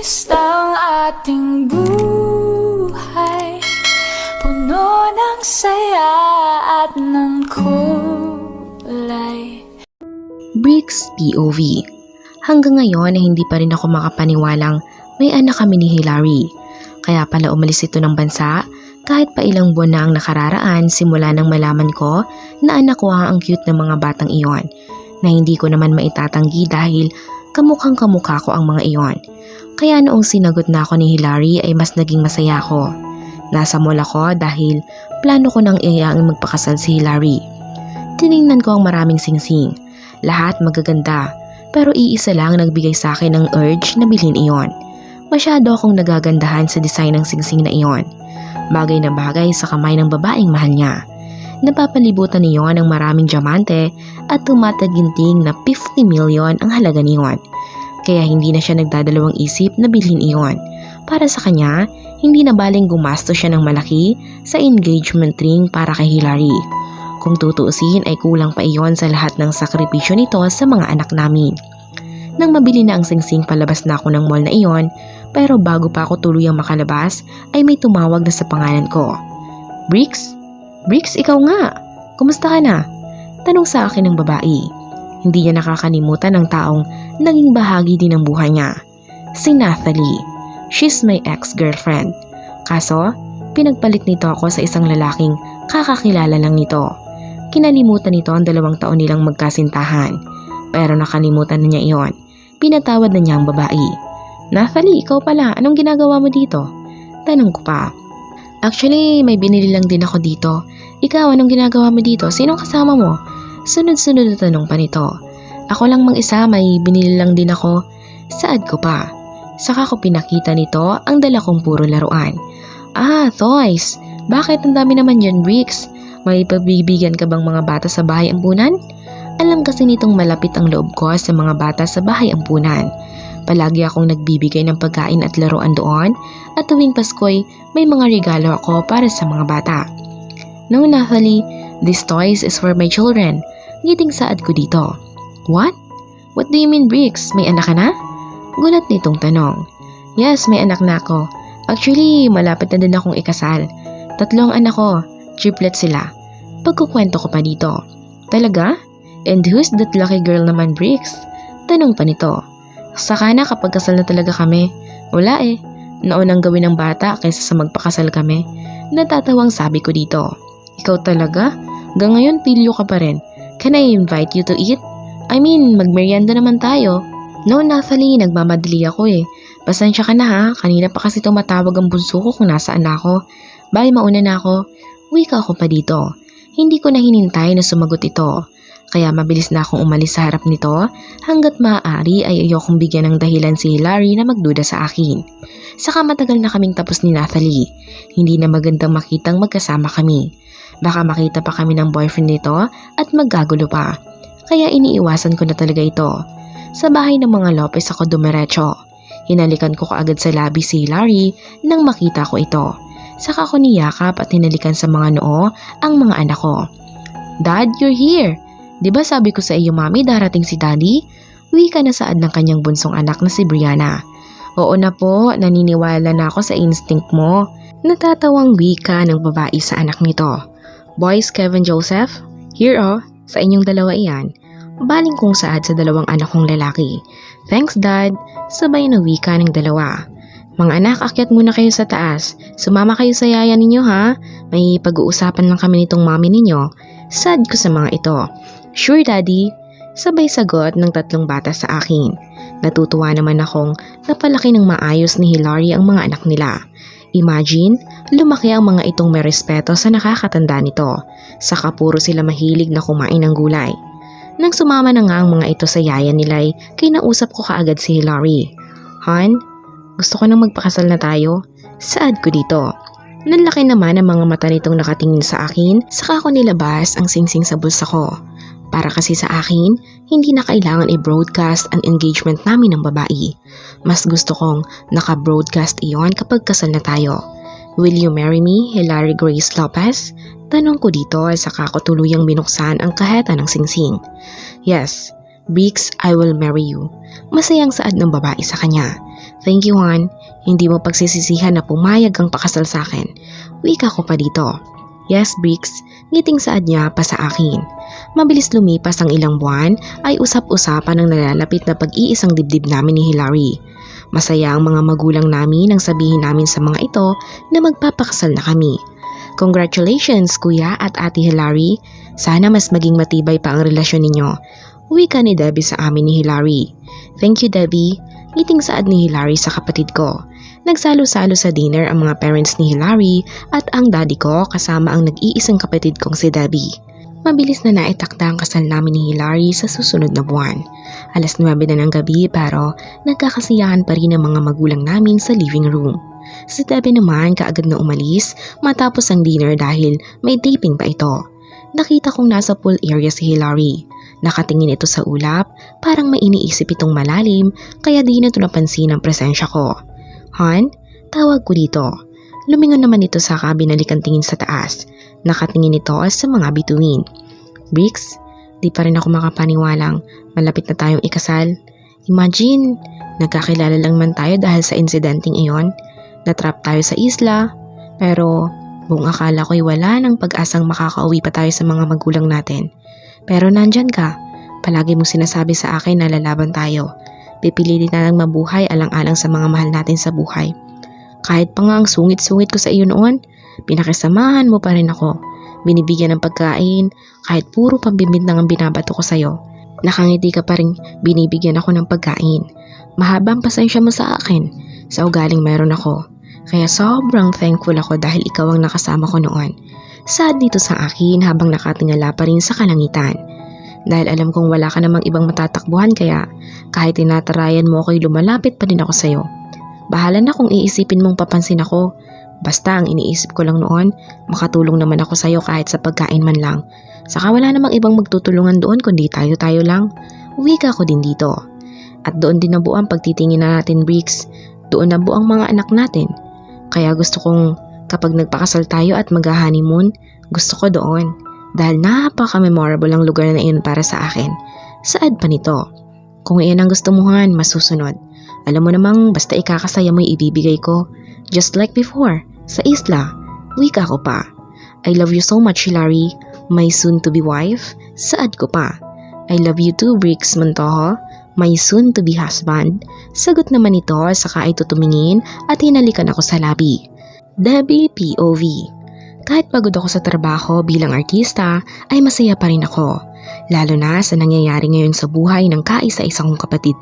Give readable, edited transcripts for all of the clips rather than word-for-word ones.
Artista ang ating buhay, puno ng saya at ng kulay. Bricks POV. Hanggang ngayon ay hindi pa rin ako makapaniwalang may anak kami ni Hilary. Kaya pala umalis ito ng bansa kahit pa ilang buwan na ang nakararaan simula nang malaman ko na anak ko ang cute ng mga batang iyon, na hindi ko naman maitatanggi dahil kamukhang kamukha ko ang mga iyon. Kaya noong sinagot na ako ni Hilary ay mas naging masaya ako. Nasa mall ako dahil plano ko nang iyaang magpakasal si Hilary. Tiningnan ko ang maraming singsing. Lahat magaganda, pero iisa lang nagbigay sa akin ng urge na bilhin iyon. Masyado akong nagagandahan sa design ng singsing na iyon. Bagay na bagay sa kamay ng babaeng mahal niya. Napapalibutan niyon ng maraming diamante at tumataginting na 50 million ang halaga niyon. Kaya hindi na siya nagdadalawang isip na bilhin iyon. Para sa kanya, hindi na baling gumasto siya ng malaki sa engagement ring para kay Hilary. Kung tutuusin ay kulang pa iyon sa lahat ng sakripisyo nito sa mga anak namin. Nang mabili na ang singsing palabas na ako ng mall na iyon, pero bago pa ako tuluyang makalabas ay may tumawag na sa pangalan ko. Bricks? Bricks, ikaw nga! Kumusta ka na? Tanong sa akin ng babae. Hindi niya nakakalimutan ng taong naging bahagi din ng buhay niya. Si Nathalie. She's my ex-girlfriend. Kaso, pinagpalit nito ako sa isang lalaking kakakilala lang nito. Kinalimutan nito ang 2 taon nilang magkasintahan. Pero nakalimutan na niya iyon. Pinatawad na niya ang babae. Nathalie, ikaw pala, anong ginagawa mo dito? Tanong ko pa. Actually, may binili lang din ako dito. Ikaw, anong ginagawa mo dito? Sinong kasama mo? Sunod-sunod na tanong pa nito. Ako lang mang-isa, may binili lang din ako. Saad ko pa. Saka ko pinakita nito ang dala kong puro laruan. Ah, toys. Bakit ang dami naman yan, Bricks? May pagbibigyan ka bang mga bata sa bahay ampunan? Alam kasi nitong malapit ang loob ko sa mga bata sa bahay ampunan. Palagi akong nagbibigay ng pagkain at laruan doon at tuwing Pasko'y may mga regalo ako para sa mga bata. No, Nathalie, these toys is for my children. Ngiting saad ko dito. What? What do you mean, Bricks? May anak ka na? Gulat nitong tanong. Yes, may anak na ako. Actually, malapit na din akong ikasal. 3 anak ko. Triplets sila. Pagkukwento ko pa dito. Talaga? And who's that lucky girl naman, Bricks? Tanong pa nito. Saka na kapag kasal na talaga kami. Wala eh. Naunang gawin ng bata kaysa sa magpakasal kami. Natatawang sabi ko dito. Ikaw talaga? Hanggang ngayon pilyo ka pa rin. Can I invite you to eat? I mean, magmerienda naman tayo. No, Nathalie, nagmamadali ako eh. Pasensya ka na ha, kanina pa kasi tumatawag ang bunso ko kung nasaan ako. Bye, mauna na ako. Wika ako pa dito. Hindi ko na hinintay na sumagot ito. Kaya mabilis na akong umalis sa harap nito hanggat maaari ay ayokong bigyan ng dahilan si Hilary na magduda sa akin. Saka matagal na kaming tapos ni Nathalie. Hindi na magandang makitang magkasama kami. Baka makita pa kami ng boyfriend nito at magkagulo pa. Kaya iniiwasan ko na talaga ito. Sa bahay ng mga Lopez ako dumiretso. Hinalikan ko kaagad sa labi si Hilary nang makita ko ito. Saka ko niyakap at hinalikan sa mga noo ang mga anak ko. Dad, you're here! Diba sabi ko sa iyo, Mami, darating si Daddy? Wika na saad ng kanyang bunsong anak na si Brianna. Oo na po, naniniwala na ako sa instinct mo. Natatawang wika ng babae sa anak nito. Boys, Kevin, Joseph, here oh, sa inyong dalawa iyan. Baling kong saad sa 2 anak kong lalaki. Thanks, Dad. Sabay na wika ng dalawa. Mga anak, akyat muna kayo sa taas. Sumama kayo sa yaya ninyo ha. May pag-uusapan lang kami nitong mami ninyo. Saad ko sa mga ito. Sure, Daddy. Sabay sagot ng 3 bata sa akin. Natutuwa naman akong napalaki ng maayos ni Hilary ang mga anak nila. Imagine, lumaki ang mga itong may respeto sa nakakatanda nito. Saka puro sila mahilig na kumain ng gulay. Nang sumama na nga ang mga ito sa yaya nila'y kinausap ko kaagad si Hilary. Han, gusto ko nang magpakasal na tayo. Saad ko dito. Nanlaki naman ang mga mata nitong nakatingin sa akin, saka ko nilabas ang singsing sa bulsa ko. Para kasi sa akin, hindi na kailangan i-broadcast ang engagement namin ng babae. Mas gusto kong naka-broadcast iyon kapag kasal na tayo. Will you marry me, Hilary Grace Lopez? Tanong ko dito ay saka ko tuluyang binuksan ang kaheta ng singsing. Yes, Bricks, I will marry you. Masayang saad ng babae sa kanya. Thank you, Han. Hindi mo pagsisisihan na pumayag kang pakasal sa akin. Wika ko pa dito. Yes, Bricks. Ngiting saad niya pa sa akin. Mabilis lumipas ang ilang buwan ay usap-usapan ang nalalapit na pag-iisang dibdib namin ni Hilary. Masaya ang mga magulang namin nang sabihin namin sa mga ito na magpapakasal na kami. Congratulations, Kuya at Ate Hilary. Sana mas maging matibay pa ang relasyon ninyo. Wika ni Debbie sa amin ni Hilary. Thank you, Debbie. Ngiting saad ni Hilary sa kapatid ko. Nagsalo-salo sa dinner ang mga parents ni Hilary at ang daddy ko kasama ang nag-iisang kapatid kong si Debbie. Mabilis na naitakda ang kasal namin ni Hilary sa susunod na buwan. 9:00 na ng gabi pero nagkakasiyahan pa rin ang mga magulang namin sa living room. Si Debbie naman kaagad na umalis matapos ang dinner dahil may taping pa ito. Nakita kong nasa pool area si Hilary. Nakatingin ito sa ulap, parang may iniisip itong malalim kaya di na ito napansin ang presensya ko. Han, tawag ko dito. Lumingon naman ito sa kabinalikan tingin sa taas. Nakatingin ito sa mga bituin. Bricks, di pa rin ako makapaniwalang malapit na tayong ikasal. Imagine, nagkakilala lang man tayo dahil sa insidenteng iyon. Natrap tayo sa isla, pero buong akala ko'y wala ng pag-asang makakauwi pa tayo sa mga magulang natin. Pero nandyan ka, palagi mo sinasabi sa akin na lalaban tayo. Pipilitin na lang mabuhay alang-alang sa mga mahal natin sa buhay. Kahit pa nga ang sungit-sungit ko sa iyo noon, pinakisamahan mo pa rin ako. Binibigyan ng pagkain, kahit puro pambibintang ang binabato ko sa'yo. Nakangiti ka pa rin, binibigyan ako ng pagkain. Mahabang pasensya mo sa akin, sa ugaling meron ako. Kaya sobrang thankful ako dahil ikaw ang nakasama ko noon. Sad dito sa akin habang nakatingala pa rin sa kalangitan. Dahil alam kong wala ka namang ibang matatakbuhan kaya kahit tinatarayan mo ako'y lumalapit pa din ako sa'yo. Bahala na kung iisipin mong papansin ako. Basta ang iniisip ko lang noon, makatulong naman ako sa'yo kahit sa pagkain man lang. Saka wala namang ibang magtutulungan doon kundi tayo-tayo lang. Wika ko din dito. At doon din nabuo ang pagtitingin na natin, Bricks. Doon nabuo ang mga anak natin. Kaya gusto kong kapag nagpakasal tayo at mag-honeymoon, gusto ko doon. Dahil napaka-memorable ang lugar na iyon para sa akin. Saad pa nito. Kung iyan ang gusto mo, Han, masusunod. Alam mo namang basta ikakasaya mo ibibigay ko. Just like before, sa isla. Wika ko pa. I love you so much, Hilary, my soon-to-be wife. Saad ko pa. I love you too, Bricks Montojo, my soon-to-be husband. Sagot naman ito saka ito tumingin at hinalikan ako sa labi. Debbie POV. Kahit pagod ako sa trabaho bilang artista, ay masaya pa rin ako. Lalo na sa nangyayari ngayon sa buhay ng kaisa-isa kong kapatid.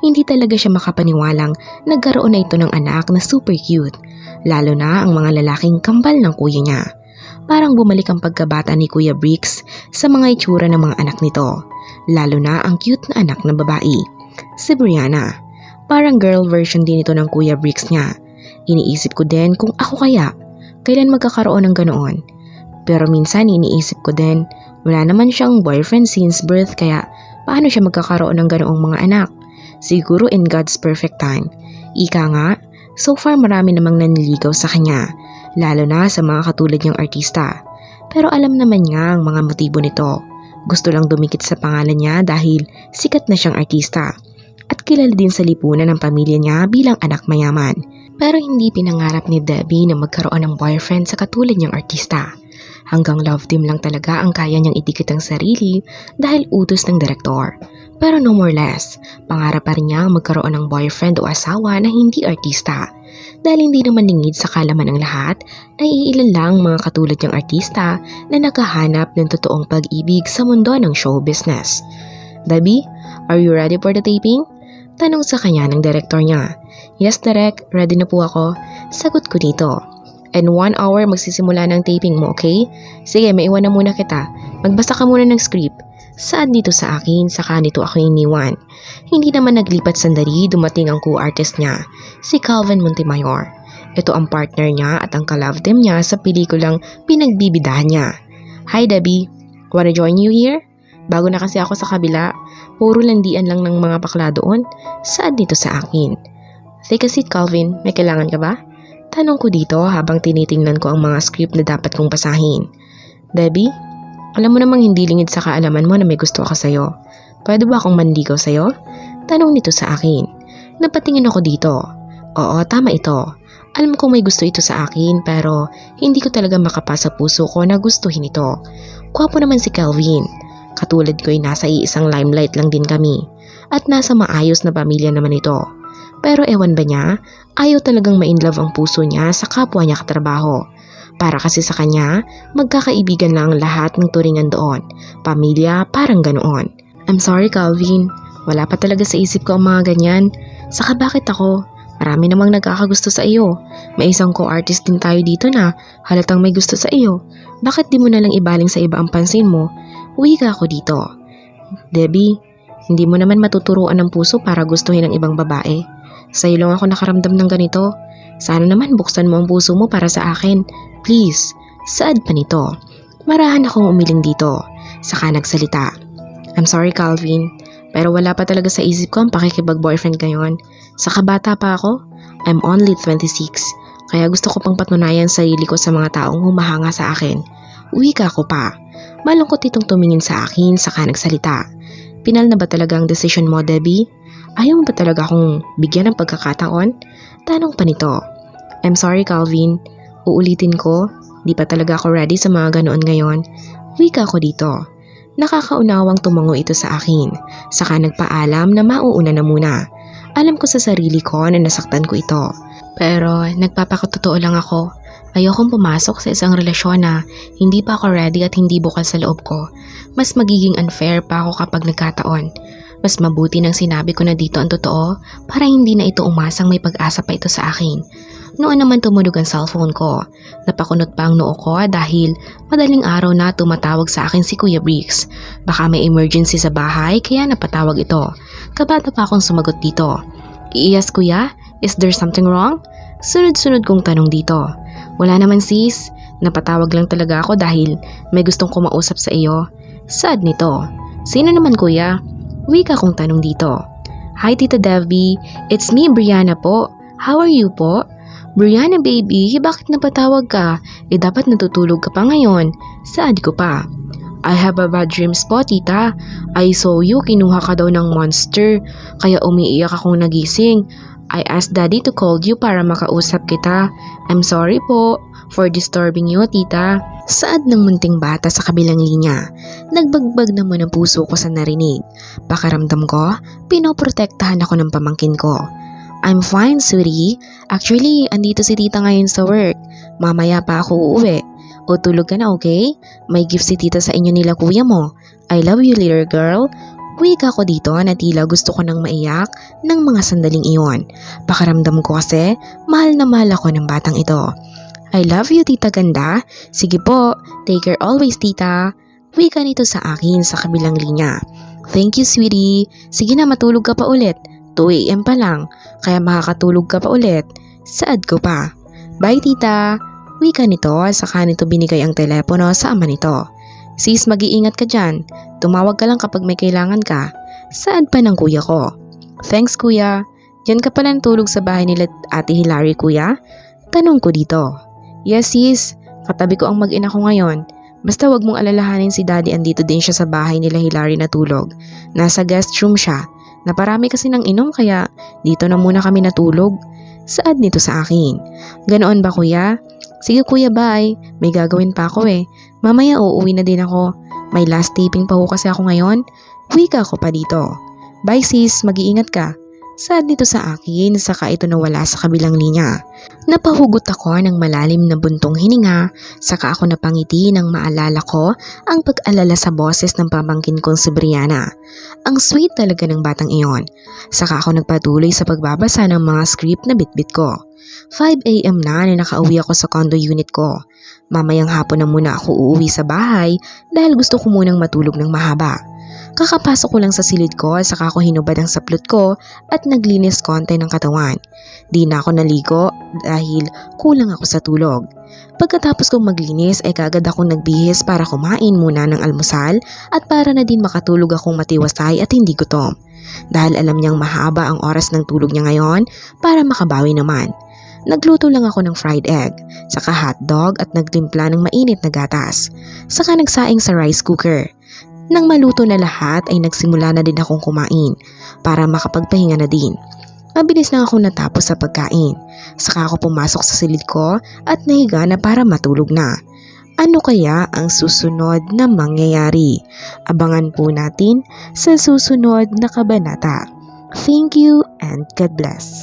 Hindi talaga siya makapaniwalang nagkaroon na ito ng anak na super cute. Lalo na ang mga lalaking kambal ng kuya niya. Parang bumalik ang pagkabata ni Kuya Bricks sa mga itsura ng mga anak nito. Lalo na ang cute na anak na babae. Si Brianna. Parang girl version din ito ng Kuya Bricks niya. Iniisip ko din kung ako kaya, kailan magkakaroon ng ganoon. Pero minsan iniisip ko din, wala naman siyang boyfriend since birth kaya paano siya magkakaroon ng ganoong mga anak? Siguro in God's perfect time. Ika nga, so far marami namang nanliligaw sa kanya, lalo na sa mga katulad niyang artista. Pero alam naman niya ang mga motibo nito. Gusto lang dumikit sa pangalan niya dahil sikat na siyang artista. At kilala din sa lipunan ng pamilya niya bilang anak mayaman. Pero hindi pinangarap ni Debbie na magkaroon ng boyfriend sa katulad niyang artista. Hanggang love team lang talaga ang kaya niyang idikit ang sarili dahil utos ng direktor. Pero no more less, pangarap pa rin niya magkaroon ng boyfriend o asawa na hindi artista. Dahil hindi naman lingid sa kalaman ng lahat na iilan lang mga katulad niyang artista na nakahanap ng totoong pag-ibig sa mundo ng show business. Debbie, are you ready for the taping? Tanong sa kanya ng direktor niya. Yes, Direk, ready na po ako. Sagot ko dito. And 1 hour magsisimula ng taping mo, okay? Sige, maiwan na muna kita. Magbasa ka muna ng script. Saad dito sa akin, saka nito ako iniwan. Hindi naman naglipat sandali, dumating ang co-artist niya, si Calvin Montemayor. Ito ang partner niya at ang ka-love team niya sa pelikulang pinagbibidahan niya. Hi Debbie, wanna join you here? Bago na kasi ako sa kabila, puro landian lang ng mga bakla doon. Saad dito sa akin. Take a seat, Calvin. May kailangan ka ba? Tanong ko dito habang tinitingnan ko ang mga script na dapat kong basahin. Debbie, alam mo namang hindi lingid sa kaalaman mo na may gusto ako sa'yo. Pwede ba akong manligaw sa'yo? Tanong nito sa akin. Napatingin ako dito. Oo, tama ito. Alam kong may gusto ito sa akin pero hindi ko talaga makapasa puso ko na gustuhin ito. Gwapo naman si Kelvin. Katulad ko ay nasa iisang limelight lang din kami. At nasa maayos na pamilya naman ito. Pero ewan ba niya, ayaw talagang ma-inlove ang puso niya sa kapwa niya katrabaho. Para kasi sa kanya, magkakaibigan lang ang lahat ng turingan doon. Pamilya, parang ganoon. I'm sorry Calvin, wala pa talaga sa isip ko ang mga ganyan. Saka bakit ako? Marami namang nagkakagusto sa iyo. May isang co-artist din tayo dito na halatang may gusto sa iyo. Bakit di mo na lang ibaling sa iba ang pansin mo? Uwi ka ako dito. Debbie, hindi mo naman matuturuan ng puso para gustuhin ang ibang babae. Sa'yo lang ako nakaramdam ng ganito. Sana naman buksan mo ang puso mo para sa akin. Please, saad pa nito. Marahan akong umiling dito. Saka nagsalita. I'm sorry Calvin, pero wala pa talaga sa isip ko ang pakikipag-boyfriend ngayon. Saka bata pa ako. I'm only 26. Kaya gusto ko pang patunayan sarili ko sa mga taong humahanga sa akin. Uwi ka ako pa. Malungkot itong tumingin sa akin saka nagsalita. Pinal na ba talaga ang decision mo, Debbie? Ayaw mo ba talaga akong bigyan ng pagkakataon? Tanong pa nito. I'm sorry, Calvin. Uulitin ko, di pa talaga ako ready sa mga ganoon ngayon. Uwi ka ako dito. Nakakaunawang tumango ito sa akin. Saka nagpaalam na mauuna na muna. Alam ko sa sarili ko na nasaktan ko ito. Pero nagpapakatotoo lang ako. Ayokong pumasok sa isang relasyon na hindi pa ako ready at hindi bukas sa loob ko. Mas magiging unfair pa ako kapag nagkataon. Mas mabuti nang sinabi ko na dito ang totoo para hindi na ito umasang may pag-asa pa ito sa akin. Noon naman tumunog ang cellphone ko. Napakunot pa ang noo ko dahil madaling araw na tumatawag sa akin si Kuya Briggs. Baka may emergency sa bahay kaya napatawag ito. Kabata pa akong sumagot dito. Yes kuya, is there something wrong? Sunod-sunod kong tanong dito. Wala naman sis, napatawag lang talaga ako dahil may gustong kumausap sa iyo. Sad nito. Sino naman kuya? Wika kong tanong dito. Hi Tita Debbie, it's me Brianna po. How are you po? Brianna baby, bakit napatawag ka? Dapat natutulog ka pa ngayon. Sad ko pa. I have a bad dreams po tita. I saw you, kinuha ka daw ng monster. Kaya umiiyak akong nagising. I asked daddy to call you para makausap kita. I'm sorry po for disturbing you tita. Saad ng munting bata sa kabilang linya. Nagbagbag naman ang puso ko sa narinig. Pakaramdam ko, pinoprotektahan ako ng pamangkin ko. I'm fine sweetie. Actually, andito si tita ngayon sa work. Mamaya pa ako uuwi. O tulog ka na okay? May gift si tita sa inyo nila kuya mo. I love you little girl. Wika ko dito na tila gusto ko nang maiyak ng mga sandaling iyon. Pakaramdam ko kasi mahal na mahal ako ng batang ito. I love you tita ganda. Sige po, take care always tita. Wika nito sa akin sa kabilang linya. Thank you sweetie. Sige na matulog ka pa ulit. 2 AM pa lang. Kaya makakatulog ka pa ulit. Saad ko pa. Bye tita. Wika nito saka nito binigay ang telepono sa ama nito. Sis, mag-iingat ka dyan. Tumawag ka lang kapag may kailangan ka. Saad pa ng kuya ko. Thanks kuya. Diyan ka pala natulog sa bahay nila Ate Hilary kuya? Tanong ko dito. Yes sis, katabi ko ang mag-ina ko ngayon. Basta wag mong alalahanin si daddy, andito din siya sa bahay nila Hilary natulog. Nasa guest room siya. Naparami kasi ng inom kaya dito na muna kami natulog. Saad nito sa akin. Ganoon ba kuya? Sige kuya bye, may gagawin pa ako eh. Mamaya uuwi na din ako. May last taping pa ho kasi ako ngayon. Wika ko pa dito. Bye sis, mag-iingat ka. Saad nito sa akin saka ito nawala sa kabilang linya. Napahugot ako ng malalim na buntong hininga saka ako napangiti nang maalala ko ang pag-alala sa boses ng pamangkin kong si Brianna. Ang sweet talaga ng batang iyon. Saka ako nagpatuloy sa pagbabasa ng mga script na bitbit ko. 5 AM na nakauwi ako sa condo unit ko. Mamayang hapon na muna ako uuwi sa bahay dahil gusto ko munang matulog ng mahaba. Kakapasok ko lang sa silid ko saka ako hinubad ang saplot ko at naglinis konti ng katawan. Di na ako naligo dahil kulang ako sa tulog. Pagkatapos kong maglinis ay kagad akong nagbihis para kumain muna ng almusal at para na din makatulog akong matiwasay at hindi gutom. Dahil alam niyang mahaba ang oras ng tulog niya ngayon para makabawi naman. Nagluto lang ako ng fried egg, saka hotdog at nagtimpla ng mainit na gatas. Saka nagsaing sa rice cooker. Nang maluto na lahat ay nagsimula na din akong kumain para makapagpahinga na din. Mabilis lang ako natapos sa pagkain. Saka ako pumasok sa silid ko at nahiga na para matulog na. Ano kaya ang susunod na mangyayari? Abangan po natin sa susunod na kabanata. Thank you and God bless.